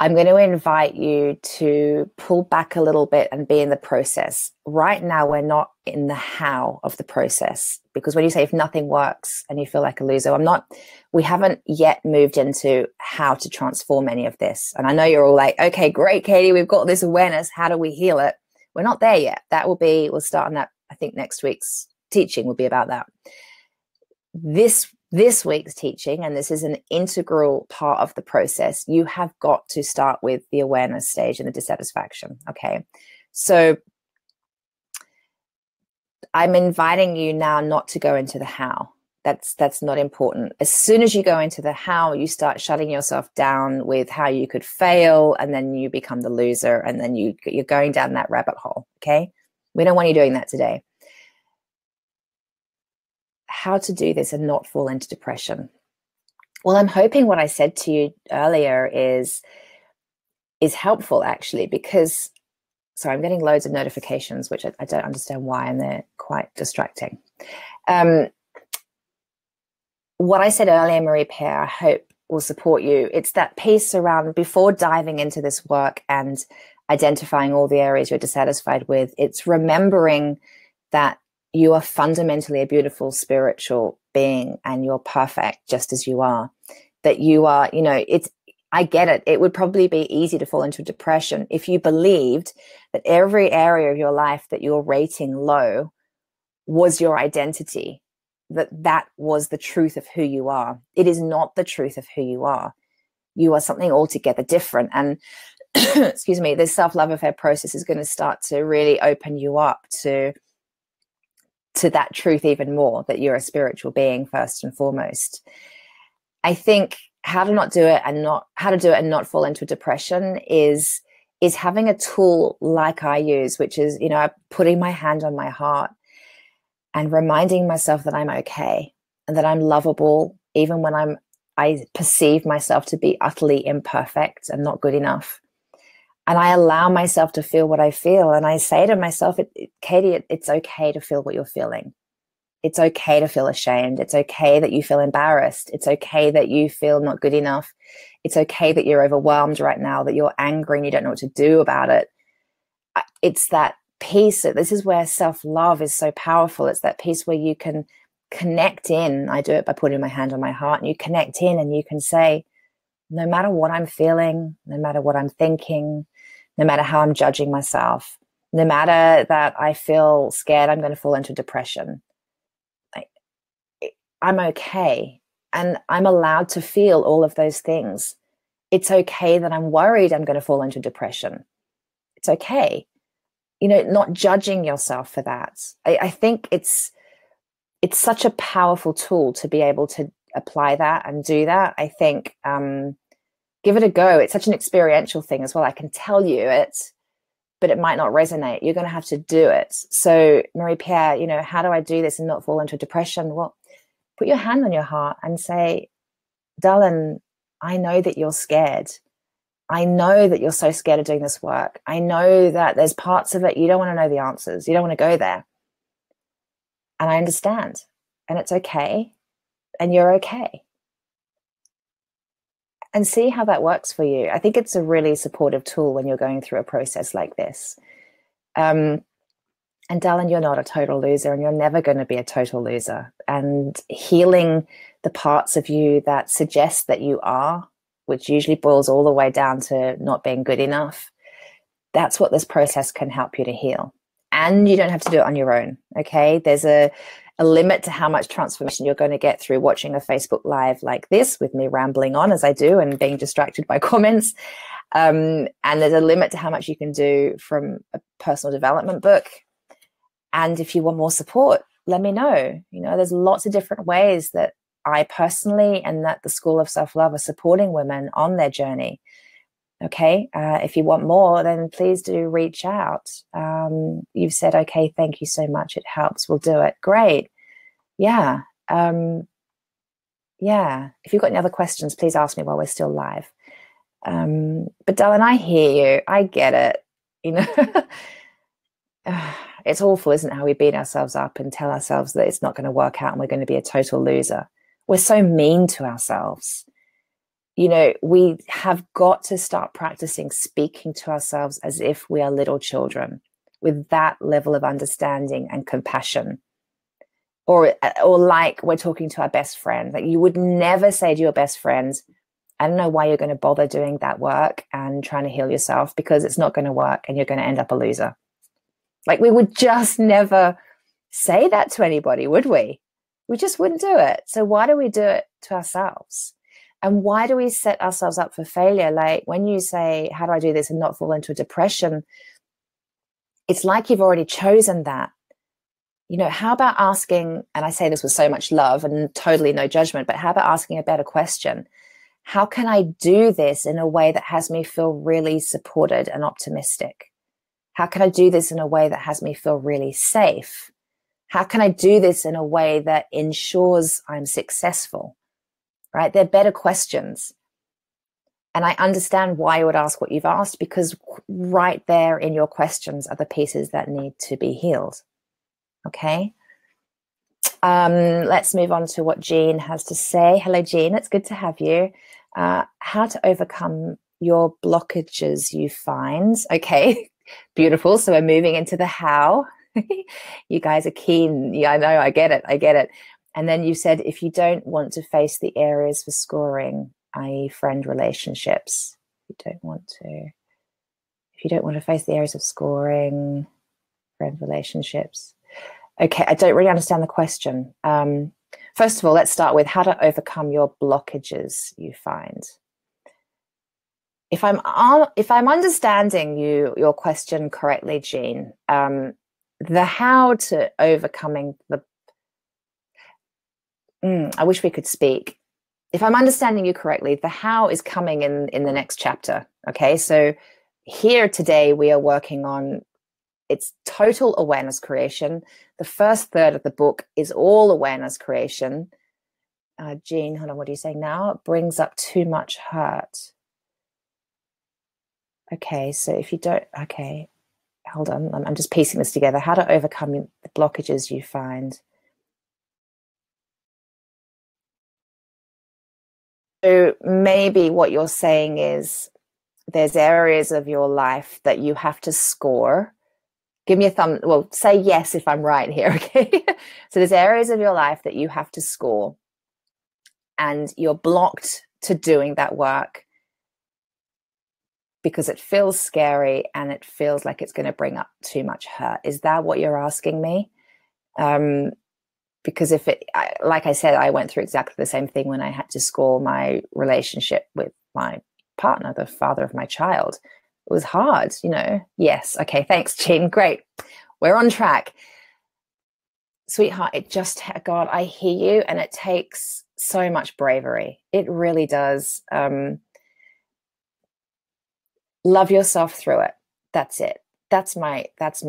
I'm going to invite you to pull back a little bit and be in the process. Right now, we're not in the how of the process, because when you say if nothing works and you feel like a loser, we haven't yet moved into how to transform any of this. And I know you're all like, okay, great, Katie, we've got this awareness. How do we heal it? We're not there yet. We'll start on that. I think next week's teaching will be about that. This week's teaching, and this is an integral part of the process, you have got to start with the awareness stage and the dissatisfaction. Okay. So I'm inviting you now not to go into the how. That's not important. As soon as you go into the how, you start shutting yourself down with how you could fail, and then you become the loser, and then you're going down that rabbit hole. Okay. We don't want you doing that today. How to do this and not fall into depression. Well, I'm hoping what I said to you earlier is helpful, actually, because, sorry, I'm getting loads of notifications, which I don't understand why, and they're quite distracting. What I said earlier, Marie-Pierre, I hope will support you. It's that piece around, before diving into this work and identifying all the areas you're dissatisfied with, it's remembering that you are fundamentally a beautiful spiritual being, and you're perfect just as you are. That you are, I get it. It would probably be easy to fall into depression if you believed that every area of your life that you're rating low was your identity, that was the truth of who you are. It is not the truth of who you are. You are something altogether different. And excuse me, this self-love affair process is going to start to really open you up to that truth even more, that you're a spiritual being first and foremost. I think how to do it and not fall into depression is having a tool like I use, which is, putting my hand on my heart and reminding myself that I'm okay and that I'm lovable, even when I perceive myself to be utterly imperfect and not good enough. And I allow myself to feel what I feel. And I say to myself, Katie, it's okay to feel what you're feeling. It's okay to feel ashamed. It's okay that you feel embarrassed. It's okay that you feel not good enough. It's okay that you're overwhelmed right now, that you're angry and you don't know what to do about it. It's that piece. This is where self-love is so powerful. It's that piece where you can connect in. I do it by putting my hand on my heart, and you connect in and you can say, no matter what I'm feeling, no matter what I'm thinking, no matter how I'm judging myself, no matter that I feel scared I'm going to fall into depression, I'm okay. And I'm allowed to feel all of those things. It's okay that I'm worried I'm going to fall into depression. It's okay. Not judging yourself for that. I think it's such a powerful tool to be able to apply that and do that. I think give it a go. It's such an experiential thing as well. I can tell you it, but it might not resonate. You're going to have to do it. So Marie-Pierre, how do I do this and not fall into depression? Well, put your hand on your heart and say, darling, I know that you're scared. I know that you're so scared of doing this work. I know that there's parts of it you don't want to know the answers. You don't want to go there. And I understand. And it's okay. And you're okay. And see how that works for you. I think it's a really supportive tool when you're going through a process like this. And darling, you're not a total loser, and you're never going to be a total loser. And healing the parts of you that suggest that you are, which usually boils all the way down to not being good enough, that's what this process can help you to heal. And you don't have to do it on your own, okay? There's a limit to how much transformation you're going to get through watching a Facebook Live like this with me rambling on as I do and being distracted by comments. And there's a limit to how much you can do from a personal development book. And if you want more support, let me know. There's lots of different ways that I personally and that the School of Self-Love are supporting women on their journey. Okay. If you want more, then please do reach out. You've said, okay, thank you so much. It helps. We'll do it. Great. Yeah. Yeah. If you've got any other questions, please ask me while we're still live. But darling, I hear you. I get it. It's awful, isn't it, how we beat ourselves up and tell ourselves that it's not going to work out and we're going to be a total loser. We're so mean to ourselves. you know, we have got to start practicing speaking to ourselves as if we are little children, with that level of understanding and compassion. Or like we're talking to our best friend. Like, you would never say to your best friend, I don't know why you're going to bother doing that work and trying to heal yourself, because it's not going to work and you're going to end up a loser. Like, we would just never say that to anybody, would we? We just wouldn't do it. So why do we do it to ourselves? And why do we set ourselves up for failure? Like, when you say, how do I do this and not fall into a depression? It's like you've already chosen that. You know, how about asking, and I say this with so much love and totally no judgment, but how about asking a better question? How can I do this in a way that has me feel really supported and optimistic? How can I do this in a way that has me feel really safe? How can I do this in a way that ensures I'm successful? Right? They're better questions. And I understand why you would ask what you've asked, because right there in your questions are the pieces that need to be healed. Okay. Let's move on to what Jean has to say. Hello, Jean. It's good to have you. How to overcome your blockages you find. Okay. Beautiful. So we're moving into the how. You guys are keen. Yeah, I know. I get it. I get it. And then you said, if you don't want to face the areas for scoring, i.e. friend relationships, if you don't want to face the areas of scoring, friend relationships. Okay, I don't really understand the question. First of all, let's start with how to overcome your blockages you find. If I'm understanding your question correctly, Jean, the how to overcoming the I wish we could speak. If I'm understanding you correctly, the how is coming in the next chapter. Okay, so here today we are working on it's total awareness creation. The first third of the book is all awareness creation. Jean, hold on, what are you saying now? It brings up too much hurt. Okay, so if you don't, okay, hold on, I'm just piecing this together. How to overcome the blockages you find. So maybe what you're saying is there's areas of your life that you have to score. Give me a thumb. Well, say yes if I'm right here, okay? So there's areas of your life that you have to score, and you're blocked to doing that work because it feels scary and it feels like it's going to bring up too much hurt. Is that what you're asking me? Because like I said, I went through exactly the same thing when I had to score my relationship with my partner, the father of my child. It was hard, you know. Yes. Okay. Thanks, Jean. Great. We're on track. Sweetheart, God, I hear you. And it takes so much bravery. It really does. Love yourself through it. That's it. That's my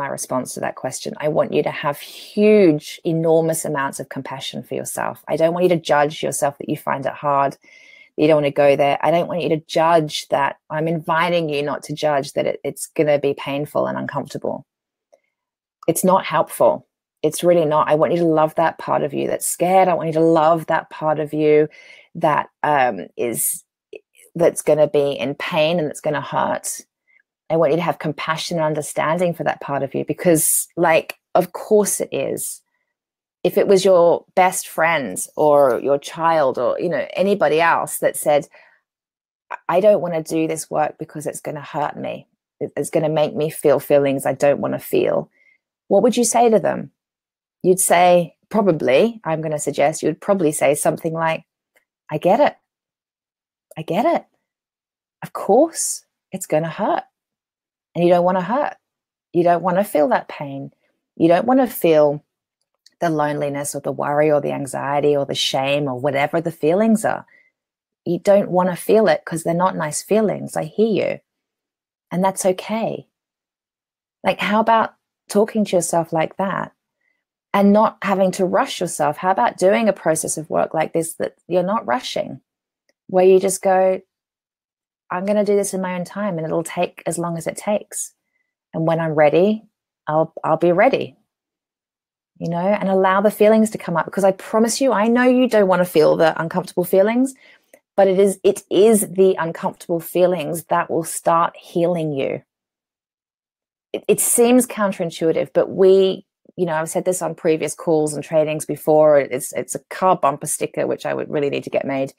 response to that question. I want you to have huge, enormous amounts of compassion for yourself. I don't want you to judge yourself that you find it hard. You don't want to go there. I don't want you to judge that. I'm inviting you not to judge that it's going to be painful and uncomfortable. It's not helpful. It's really not. I want you to love that part of you that's scared. I want you to love that part of you that that's going to be in pain and that's going to hurt. I want you to have compassion and understanding for that part of you, because, like, of course it is. If it was your best friend or your child or, you know, anybody else that said, I don't want to do this work because it's going to hurt me, it's going to make me feel feelings I don't want to feel, what would you say to them? You'd say, probably, I'm going to suggest you would probably say something like, I get it. I get it. Of course, it's going to hurt. And you don't want to hurt. You don't want to feel that pain. You don't want to feel the loneliness or the worry or the anxiety or the shame or whatever the feelings are. You don't want to feel it because they're not nice feelings. I hear you. And that's okay. Like, how about talking to yourself like that and not having to rush yourself? How about doing a process of work like this that you're not rushing, where you just go, I'm going to do this in my own time and it'll take as long as it takes. And when I'm ready, I'll be ready, you know, and allow the feelings to come up, because I promise you, I know you don't want to feel the uncomfortable feelings, But it is the uncomfortable feelings that will start healing you. It seems counterintuitive, but I've said this on previous calls and trainings before. It's a car bumper sticker, which I would really need to get made.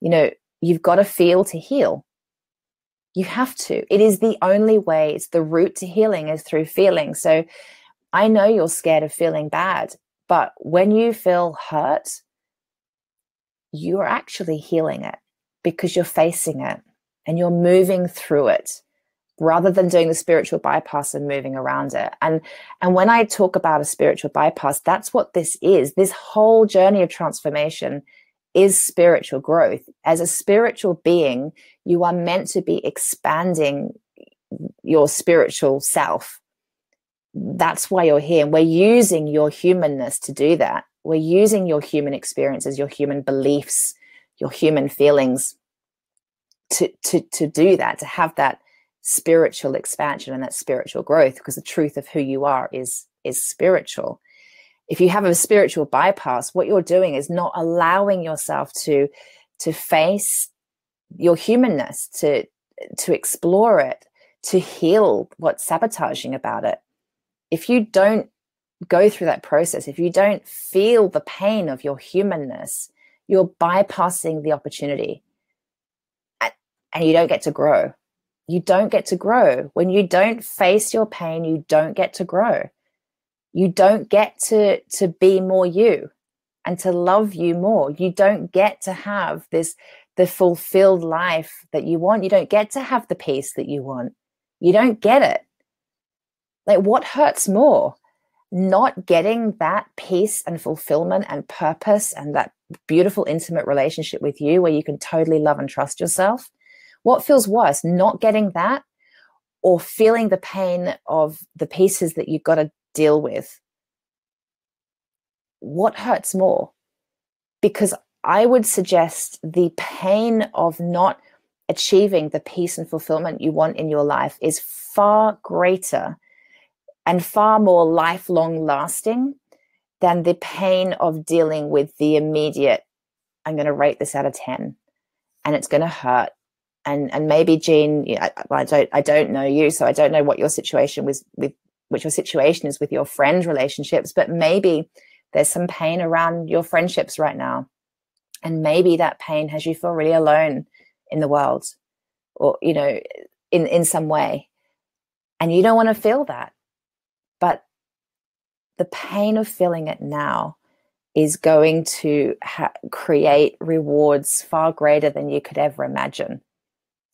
You've got to feel to heal. You have to. It is the only way. It's the route to healing is through feeling. So I know you're scared of feeling bad, but when you feel hurt, you're actually healing it because you're facing it and you're moving through it rather than doing the spiritual bypass and moving around it. And when I talk about a spiritual bypass, that's what this is. This whole journey of transformation is spiritual growth. As a spiritual being, you are meant to be expanding your spiritual self. That's why you're here. And we're using your humanness to do that. We're using your human experiences, your human beliefs, your human feelings to do that, to have that spiritual expansion and that spiritual growth, because the truth of who you are is spiritual. If you have a spiritual bypass, what you're doing is not allowing yourself to face your humanness, to explore it, to heal what's sabotaging about it. If you don't go through that process, if you don't feel the pain of your humanness, you're bypassing the opportunity and you don't get to grow. You don't get to grow. When you don't face your pain, you don't get to grow. You don't get to be more you and to love you more. You don't get to have the fulfilled life that you want. You don't get to have the peace that you want. You don't get it. Like, what hurts more? Not getting that peace and fulfillment and purpose and that beautiful, intimate relationship with you where you can totally love and trust yourself? What feels worse, not getting that or feeling the pain of the pieces that you've got to deal with? What hurts more? Because I would suggest the pain of not achieving the peace and fulfillment you want in your life is far greater and far more lifelong lasting than the pain of dealing with the immediate, I'm going to rate this out of 10 and it's going to hurt. And maybe, Jean, I don't know you, so I don't know what your situation was what your situation is with your friend relationships, but maybe there's some pain around your friendships right now. And maybe that pain has you feel really alone in the world or, in some way. And you don't want to feel that. But the pain of feeling it now is going to create rewards far greater than you could ever imagine.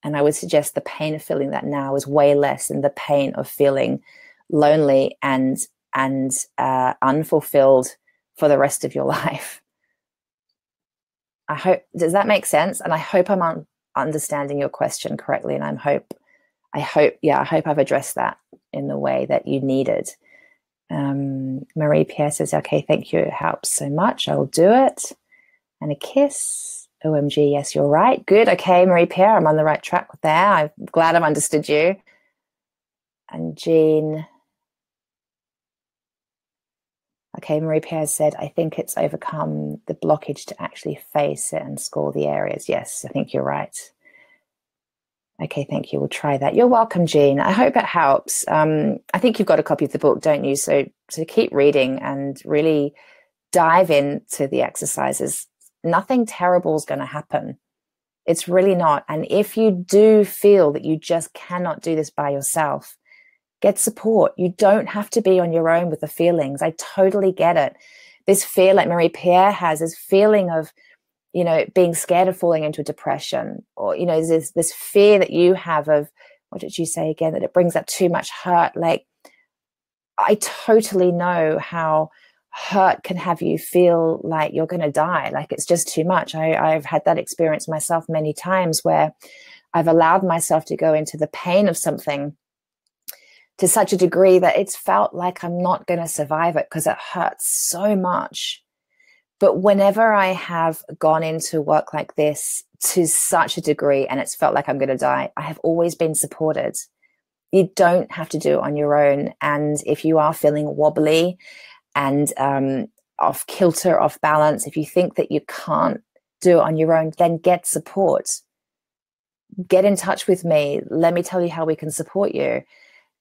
And I would suggest the pain of feeling that now is way less than the pain of feeling lonely and unfulfilled for the rest of your life. I hope, does that make sense? And I hope I'm understanding your question correctly. And I hope I've addressed that in the way that you needed. Marie Pierre says, okay, thank you. It helps so much. I will do it. And a kiss. OMG, yes, you're right. Good. Okay, Marie Pierre, I'm on the right track there. I'm glad I've understood you. And Jean. Okay, Marie Pierre said, I think it's overcome the blockage to actually face it and score the areas. Yes, I think you're right. Okay, thank you. We'll try that. You're welcome, Jean. I hope it helps. I think you've got a copy of the book, don't you? So keep reading and really dive into the exercises. Nothing terrible is going to happen. It's really not. And if you do feel that you just cannot do this by yourself, get support. You don't have to be on your own with the feelings. I totally get it. This fear, like Marie Pierre has, this feeling of, being scared of falling into a depression, or, there's this fear that you have of, what did you say again, that it brings up too much hurt. Like, I totally know how hurt can have you feel like you're going to die, like it's just too much. I've had that experience myself many times where I've allowed myself to go into the pain of something to such a degree that it's felt like I'm not going to survive it because it hurts so much. But whenever I have gone into work like this to such a degree and it's felt like I'm going to die, I have always been supported. You don't have to do it on your own. And if you are feeling wobbly and off kilter, off balance, if you think that you can't do it on your own, then get support. Get in touch with me. Let me tell you how we can support you.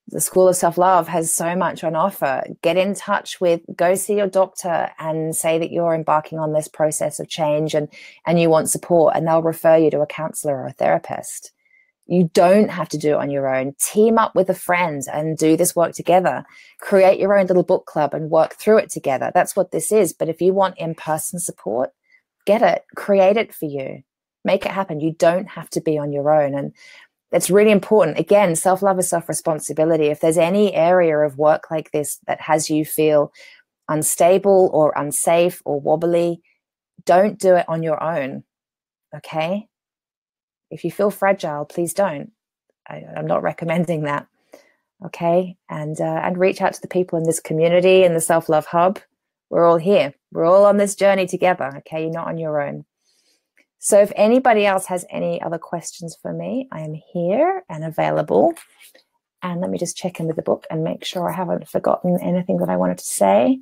The School of Self-Love has so much on offer. Get in touch with, go see your doctor and say that you're embarking on this process of change and you want support, and they'll refer you to a counselor or a therapist. You don't have to do it on your own. Team up with a friend and do this work together. Create your own little book club and work through it together. That's what this is. But if you want in-person support, get it. Create it for you. Make it happen. You don't have to be on your own. And that's really important. Again, self-love is self-responsibility. If there's any area of work like this that has you feel unstable or unsafe or wobbly, don't do it on your own, okay? If you feel fragile, please don't. I'm not recommending that, okay? And reach out to the people in this community, in the Self-Love Hub. We're all here. We're all on this journey together, okay? You're not on your own. So if anybody else has any other questions for me, I am here and available. And let me just check in with the book and make sure I haven't forgotten anything that I wanted to say.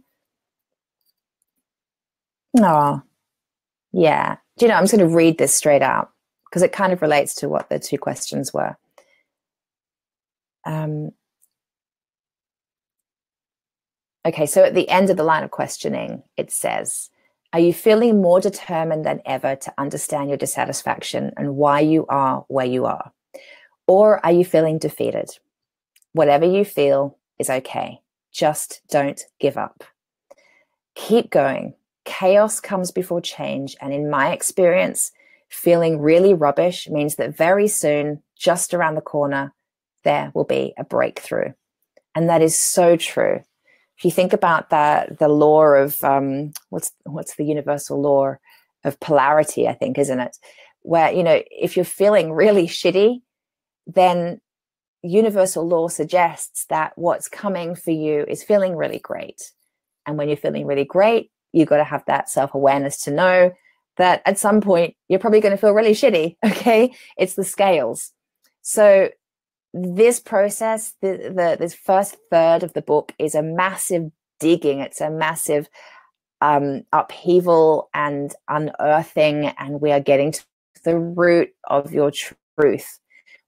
Oh, yeah. Do you know, I'm just going to read this straight out because it kind of relates to what the two questions were. Okay, so at the end of the line of questioning, it says, are you feeling more determined than ever to understand your dissatisfaction and why you are where you are? Or are you feeling defeated? Whatever you feel is okay. Just don't give up. Keep going. Chaos comes before change. And in my experience, feeling really rubbish means that very soon, just around the corner, there will be a breakthrough. And that is so true. If you think about the law of, what's the universal law of polarity, I think, isn't it? Where, you know, if you're feeling really shitty, then universal law suggests that what's coming for you is feeling really great. And when you're feeling really great, you've got to have that self-awareness to know that at some point you're probably going to feel really shitty, okay? It's the scales. So this process, this first third of the book is a massive digging. It's a massive upheaval and unearthing, and we are getting to the root of your truth.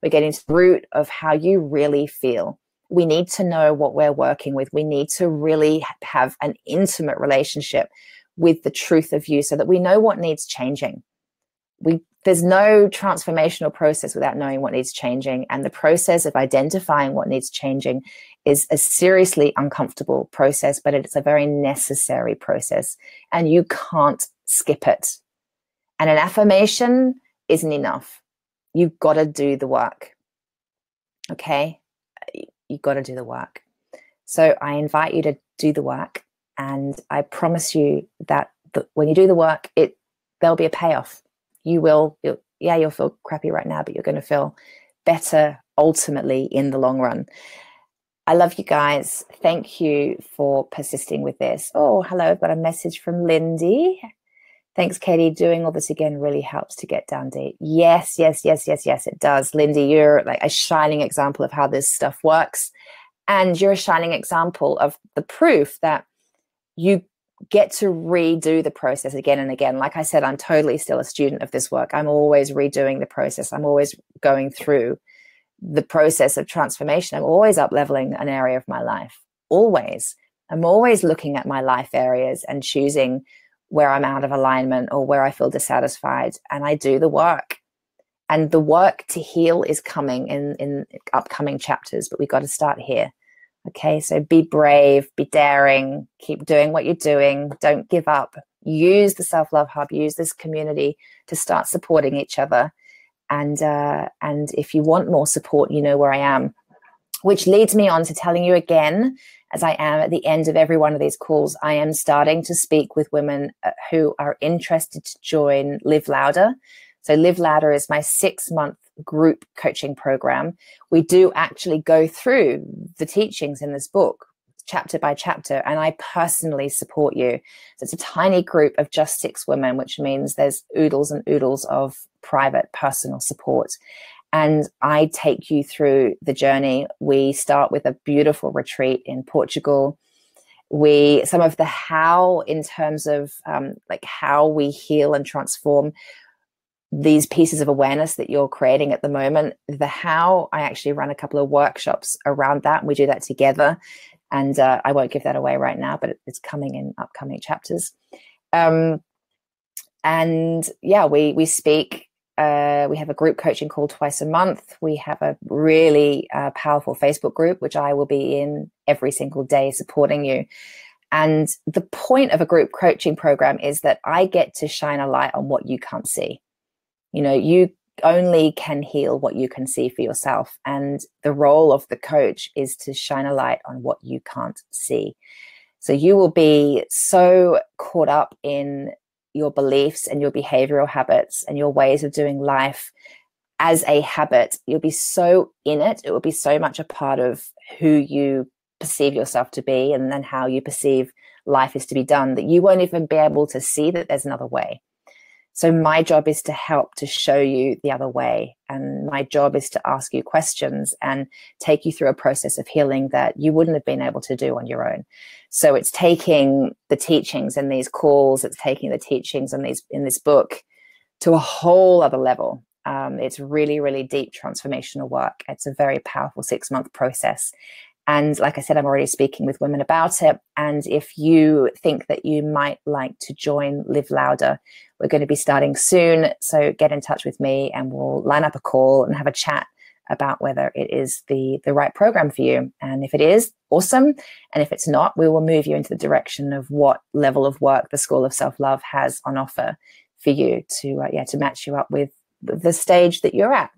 We're getting to the root of how you really feel. We need to know what we're working with. We need to really have an intimate relationship with the truth of you so that we know what needs changing. There's no transformational process without knowing what needs changing. And the process of identifying what needs changing is a seriously uncomfortable process, but it's a very necessary process. And you can't skip it. And an affirmation isn't enough. You've got to do the work. Okay? You've got to do the work. So I invite you to do the work. And I promise you that when you do the work, there'll be a payoff. You'll feel crappy right now, but you're going to feel better ultimately in the long run. I love you guys. Thank you for persisting with this. Oh, hello. I've got a message from Lindy. Thanks, Katie. Doing all this again really helps to get down deep. Yes, it does. Lindy, you're like a shining example of how this stuff works. And you're a shining example of the proof that you get to redo the process again and again. Like I said, I'm totally still a student of this work. I'm always redoing the process. I'm always going through the process of transformation. I'm always up-leveling an area of my life. Always. I'm always looking at my life areas and choosing where I'm out of alignment or where I feel dissatisfied. And I do the work. And the work to heal is coming in upcoming chapters, but we've got to start here. Okay, so be brave, be daring, keep doing what you're doing. Don't give up. Use the Self-Love Hub, use this community to start supporting each other. And if you want more support, you know where I am. Which leads me on to telling you again, as I am at the end of every one of these calls, I am starting to speak with women who are interested to join Live Louder. So Live Louder is my 6-month group coaching program. We do actually go through the teachings in this book, chapter by chapter, and I personally support you. So it's a tiny group of just 6 women, which means there's oodles and oodles of private personal support. And I take you through the journey. We start with a beautiful retreat in Portugal. Some of the how, in terms of like how we heal and transform these pieces of awareness that you're creating at the moment. The how, I actually run a couple of workshops around that, and we do that together. And I won't give that away right now, but it's coming in upcoming chapters. And yeah, we speak. We have a group coaching call twice a month. We have a really powerful Facebook group, which I will be in every single day supporting you. And the point of a group coaching program is that I get to shine a light on what you can't see. You know, you only can heal what you can see for yourself. And the role of the coach is to shine a light on what you can't see. So you will be so caught up in your beliefs and your behavioral habits and your ways of doing life as a habit. You'll be so in it. It will be so much a part of who you perceive yourself to be, and then how you perceive life is to be done, that you won't even be able to see that there's another way. So my job is to help to show you the other way. And my job is to ask you questions and take you through a process of healing that you wouldn't have been able to do on your own. So it's taking the teachings in these calls, it's taking the teachings in this book to a whole other level. It's really, really deep transformational work. It's a very powerful 6-month process. And like I said, I'm already speaking with women about it. And if you think that you might like to join Live Louder, we're going to be starting soon. So get in touch with me and we'll line up a call and have a chat about whether it is the right program for you. And if it is, awesome. And if it's not, we will move you into the direction of what level of work the School of Self-Love has on offer for you to match you up with the stage that you're at.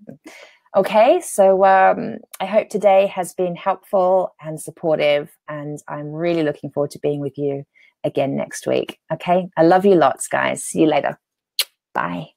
Okay, so I hope today has been helpful and supportive, and I'm really looking forward to being with you again next week. Okay, I love you lots, guys. See you later. Bye.